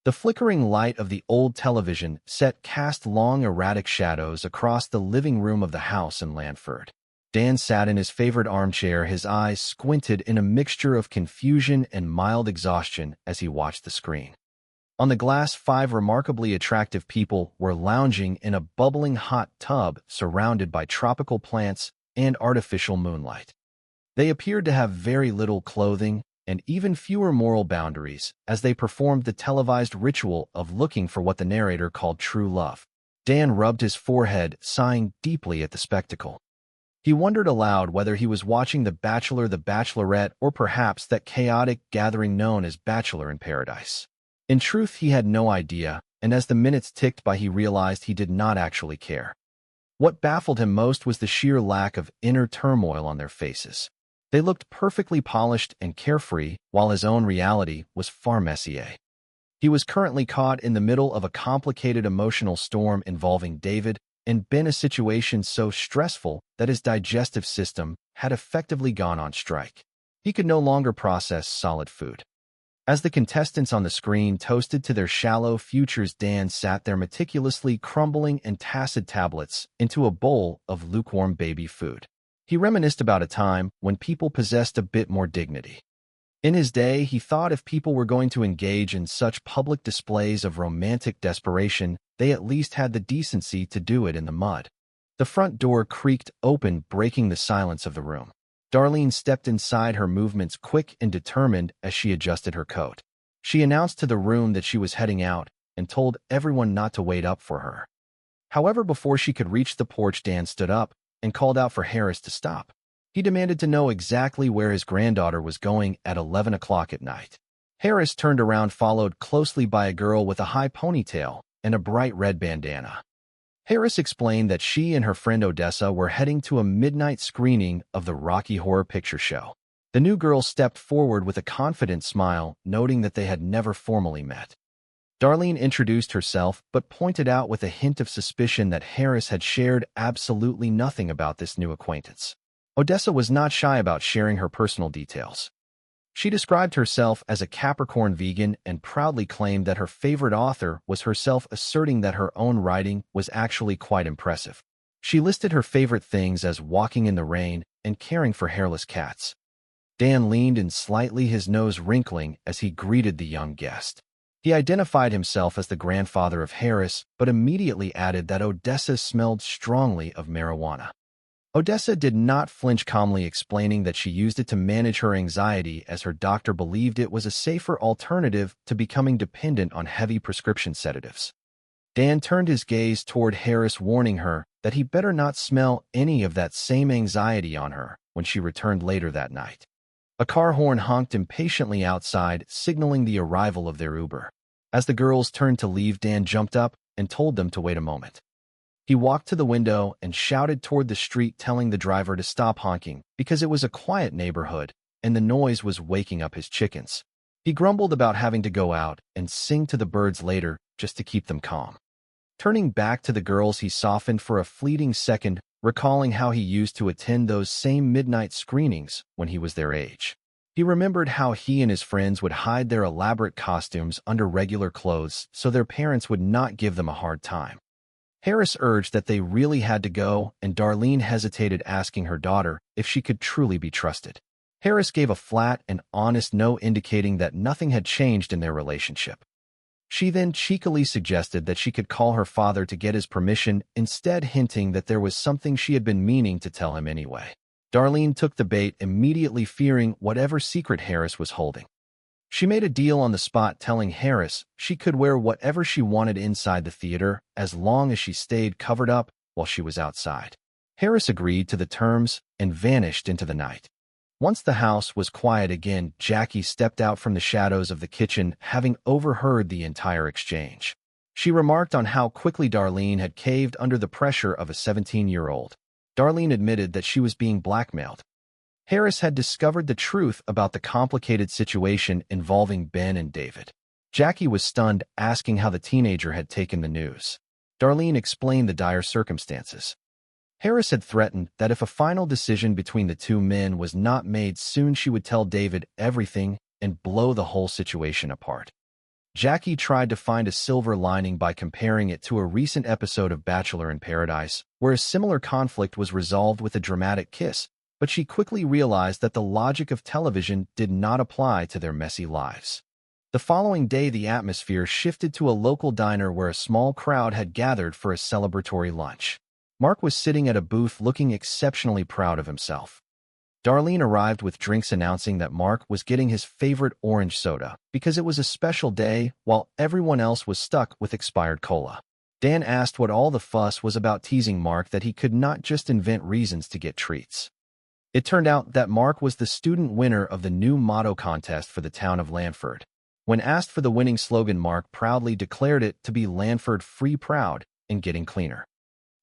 The flickering light of the old television set cast long erratic shadows across the living room of the house in Lanford. Dan sat in his favorite armchair, his eyes squinted in a mixture of confusion and mild exhaustion as he watched the screen. On the glass, 5 remarkably attractive people were lounging in a bubbling hot tub surrounded by tropical plants and artificial moonlight. They appeared to have very little clothing and even fewer moral boundaries as they performed the televised ritual of looking for what the narrator called true love. Dan rubbed his forehead, sighing deeply at the spectacle. He wondered aloud whether he was watching The Bachelor, The Bachelorette, or perhaps that chaotic gathering known as Bachelor in Paradise. In truth, he had no idea, and as the minutes ticked by he realized he did not actually care. What baffled him most was the sheer lack of inner turmoil on their faces. They looked perfectly polished and carefree, while his own reality was far messier. He was currently caught in the middle of a complicated emotional storm involving David and Ben, a situation so stressful that his digestive system had effectively gone on strike. He could no longer process solid food. As the contestants on the screen toasted to their shallow futures, Dan sat there meticulously crumbling antacid tablets into a bowl of lukewarm baby food. He reminisced about a time when people possessed a bit more dignity. In his day, he thought if people were going to engage in such public displays of romantic desperation, they at least had the decency to do it in the mud. The front door creaked open, breaking the silence of the room. Darlene stepped inside, her movements quick and determined as she adjusted her coat. She announced to the room that she was heading out and told everyone not to wait up for her. However, before she could reach the porch, Dan stood up and called out for Harris to stop. He demanded to know exactly where his granddaughter was going at 11 o'clock at night. Harris turned around, followed closely by a girl with a high ponytail and a bright red bandana. Harris explained that she and her friend Odessa were heading to a midnight screening of the Rocky Horror Picture Show. The new girl stepped forward with a confident smile, noting that they had never formally met. Darlene introduced herself, but pointed out with a hint of suspicion that Harris had shared absolutely nothing about this new acquaintance. Odessa was not shy about sharing her personal details. She described herself as a Capricorn vegan and proudly claimed that her favorite author was herself, asserting that her own writing was actually quite impressive. She listed her favorite things as walking in the rain and caring for hairless cats. Dan leaned in slightly, his nose wrinkling as he greeted the young guest. He identified himself as the grandfather of Harris, but immediately added that Odessa smelled strongly of marijuana. Odessa did not flinch, calmly explaining that she used it to manage her anxiety as her doctor believed it was a safer alternative to becoming dependent on heavy prescription sedatives. Dan turned his gaze toward Harris, warning her that he better not smell any of that same anxiety on her when she returned later that night. A car horn honked impatiently outside, signaling the arrival of their Uber. As the girls turned to leave, Dan jumped up and told them to wait a moment. He walked to the window and shouted toward the street, telling the driver to stop honking because it was a quiet neighborhood and the noise was waking up his chickens. He grumbled about having to go out and sing to the birds later just to keep them calm. Turning back to the girls, he softened for a fleeting second, recalling how he used to attend those same midnight screenings when he was their age. He remembered how he and his friends would hide their elaborate costumes under regular clothes so their parents would not give them a hard time. Harris urged that they really had to go, and Darlene hesitated, asking her daughter if she could truly be trusted. Harris gave a flat and honest no, indicating that nothing had changed in their relationship. She then cheekily suggested that she could call her father to get his permission, instead hinting that there was something she had been meaning to tell him anyway. Darlene took the bait, immediately fearing whatever secret Harris was holding. She made a deal on the spot, telling Harris she could wear whatever she wanted inside the theater as long as she stayed covered up while she was outside. Harris agreed to the terms and vanished into the night. Once the house was quiet again, Jackie stepped out from the shadows of the kitchen, having overheard the entire exchange. She remarked on how quickly Darlene had caved under the pressure of a 17-year-old. Darlene admitted that she was being blackmailed. Harris had discovered the truth about the complicated situation involving Ben and David. Jackie was stunned, asking how the teenager had taken the news. Darlene explained the dire circumstances. Harris had threatened that if a final decision between the two men was not made soon, she would tell David everything and blow the whole situation apart. Jackie tried to find a silver lining by comparing it to a recent episode of Bachelor in Paradise, where a similar conflict was resolved with a dramatic kiss, but she quickly realized that the logic of television did not apply to their messy lives. The following day, the atmosphere shifted to a local diner where a small crowd had gathered for a celebratory lunch. Mark was sitting at a booth looking exceptionally proud of himself. Darlene arrived with drinks announcing that Mark was getting his favorite orange soda because it was a special day while everyone else was stuck with expired cola. Dan asked what all the fuss was about, teasing Mark that he could not just invent reasons to get treats. It turned out that Mark was the student winner of the new motto contest for the town of Lanford. When asked for the winning slogan, Mark proudly declared it to be Lanford Free Proud and Getting Cleaner.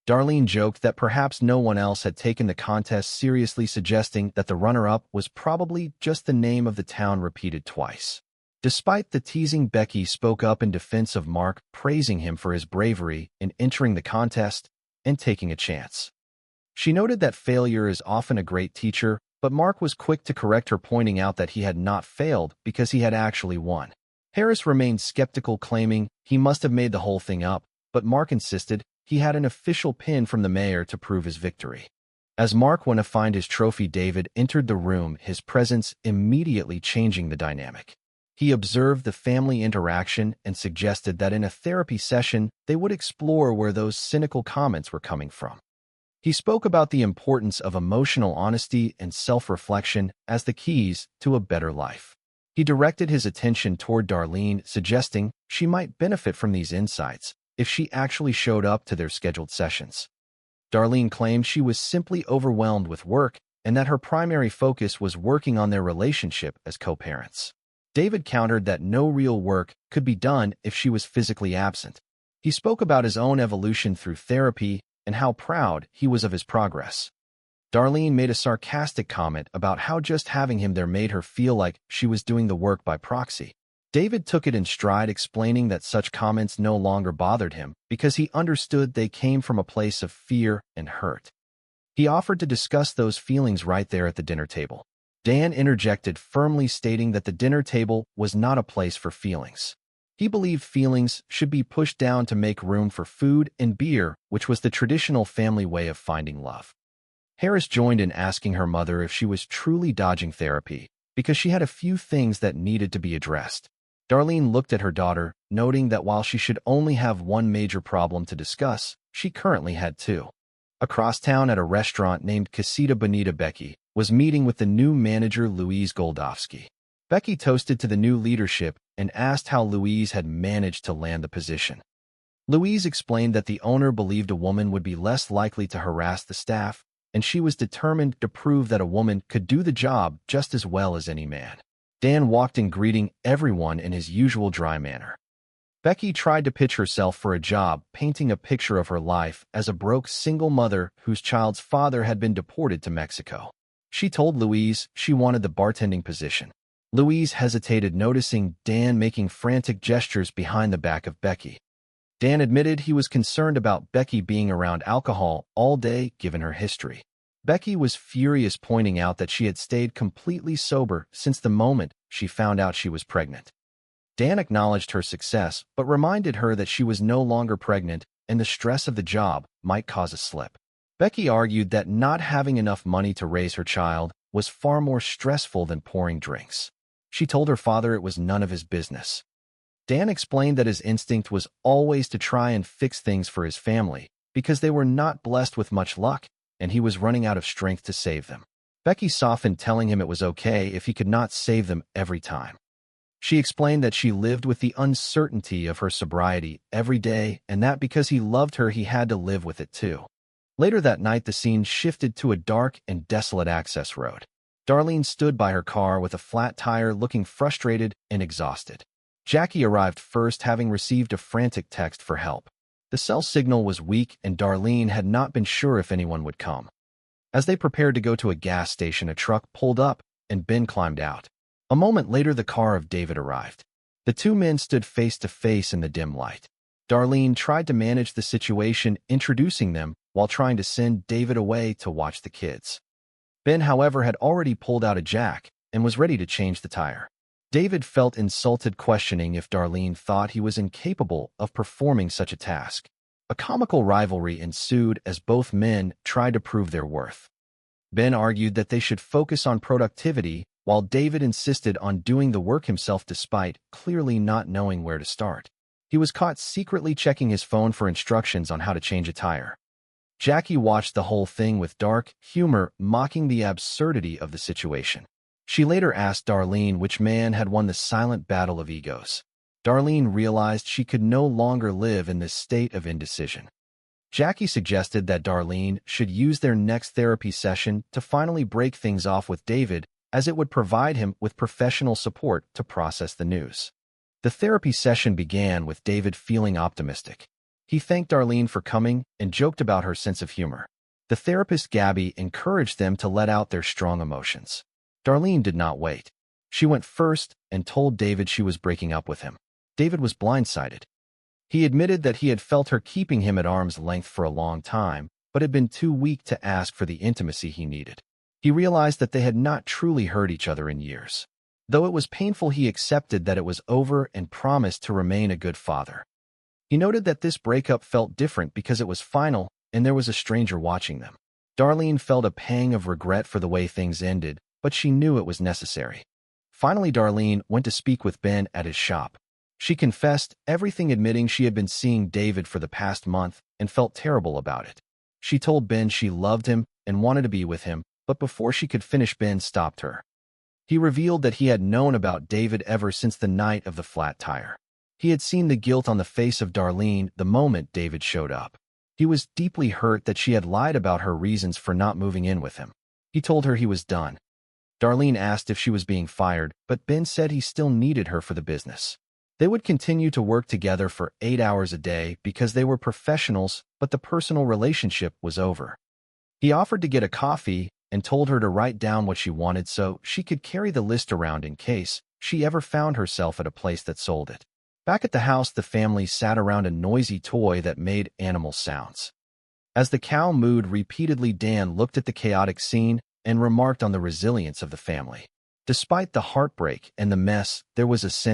Darlene joked that perhaps no one else had taken the contest seriously, suggesting that the runner-up was probably just the name of the town repeated twice. Despite the teasing, Becky spoke up in defense of Mark, praising him for his bravery in entering the contest and taking a chance. She noted that failure is often a great teacher, but Mark was quick to correct her, pointing out that he had not failed because he had actually won. Harris remained skeptical, claiming he must have made the whole thing up, but Mark insisted he had an official pin from the mayor to prove his victory. As Mark went to find his trophy, David entered the room, his presence immediately changing the dynamic. He observed the family interaction and suggested that in a therapy session, they would explore where those cynical comments were coming from. He spoke about the importance of emotional honesty and self-reflection as the keys to a better life. He directed his attention toward Darlene, suggesting she might benefit from these insights if she actually showed up to their scheduled sessions. Darlene claimed she was simply overwhelmed with work and that her primary focus was working on their relationship as co-parents. David countered that no real work could be done if she was physically absent. He spoke about his own evolution through therapy and how proud he was of his progress. Darlene made a sarcastic comment about how just having him there made her feel like she was doing the work by proxy. David took it in stride, explaining that such comments no longer bothered him because he understood they came from a place of fear and hurt. He offered to discuss those feelings right there at the dinner table. Dan interjected, firmly stating that the dinner table was not a place for feelings. He believed feelings should be pushed down to make room for food and beer, which was the traditional family way of finding love. Harris joined in, asking her mother if she was truly dodging therapy because she had a few things that needed to be addressed. Darlene looked at her daughter, noting that while she should only have one major problem to discuss, she currently had two. Across town at a restaurant named Casita Bonita, Becky was meeting with the new manager, Louise Goldofsky. Becky toasted to the new leadership and asked how Louise had managed to land the position. Louise explained that the owner believed a woman would be less likely to harass the staff, and she was determined to prove that a woman could do the job just as well as any man. Dan walked in, greeting everyone in his usual dry manner. Becky tried to pitch herself for a job, painting a picture of her life as a broke single mother whose child's father had been deported to Mexico. She told Louise she wanted the bartending position. Louise hesitated, noticing Dan making frantic gestures behind the back of Becky. Dan admitted he was concerned about Becky being around alcohol all day, given her history. Becky was furious, pointing out that she had stayed completely sober since the moment she found out she was pregnant. Dan acknowledged her success, but reminded her that she was no longer pregnant and the stress of the job might cause a slip. Becky argued that not having enough money to raise her child was far more stressful than pouring drinks. She told her father it was none of his business. Dan explained that his instinct was always to try and fix things for his family because they were not blessed with much luck, and he was running out of strength to save them. Becky softened, telling him it was okay if he could not save them every time. She explained that she lived with the uncertainty of her sobriety every day, and that because he loved her, he had to live with it too. Later that night, the scene shifted to a dark and desolate access road. Darlene stood by her car with a flat tire, looking frustrated and exhausted. Jackie arrived first, having received a frantic text for help. The cell signal was weak, and Darlene had not been sure if anyone would come. As they prepared to go to a gas station, a truck pulled up, and Ben climbed out. A moment later, the car of David arrived. The two men stood face to face in the dim light. Darlene tried to manage the situation, introducing them while trying to send David away to watch the kids. Ben, however, had already pulled out a jack and was ready to change the tire. David felt insulted, questioning if Darlene thought he was incapable of performing such a task. A comical rivalry ensued as both men tried to prove their worth. Ben argued that they should focus on productivity, while David insisted on doing the work himself despite clearly not knowing where to start. He was caught secretly checking his phone for instructions on how to change a tire. Jackie watched the whole thing with dark humor, mocking the absurdity of the situation. She later asked Darlene which man had won the silent battle of egos. Darlene realized she could no longer live in this state of indecision. Jackie suggested that Darlene should use their next therapy session to finally break things off with David, as it would provide him with professional support to process the news. The therapy session began with David feeling optimistic. He thanked Darlene for coming and joked about her sense of humor. The therapist Gabby encouraged them to let out their strong emotions. Darlene did not wait. She went first and told David she was breaking up with him. David was blindsided. He admitted that he had felt her keeping him at arm's length for a long time, but had been too weak to ask for the intimacy he needed. He realized that they had not truly hurt each other in years. Though it was painful, he accepted that it was over and promised to remain a good father. He noted that this breakup felt different because it was final and there was a stranger watching them. Darlene felt a pang of regret for the way things ended, but she knew it was necessary. Finally, Darlene went to speak with Ben at his shop. She confessed everything, admitting she had been seeing David for the past month and felt terrible about it. She told Ben she loved him and wanted to be with him, but before she could finish, Ben stopped her. He revealed that he had known about David ever since the night of the flat tire. He had seen the guilt on the face of Darlene the moment David showed up. He was deeply hurt that she had lied about her reasons for not moving in with him. He told her he was done. Darlene asked if she was being fired, but Ben said he still needed her for the business. They would continue to work together for 8 hours a day because they were professionals, but the personal relationship was over. He offered to get a coffee and told her to write down what she wanted so she could carry the list around in case she ever found herself at a place that sold it. Back at the house, the family sat around a noisy toy that made animal sounds. As the cow mooed repeatedly, Dan looked at the chaotic scene and remarked on the resilience of the family. Despite the heartbreak and the mess, there was a sense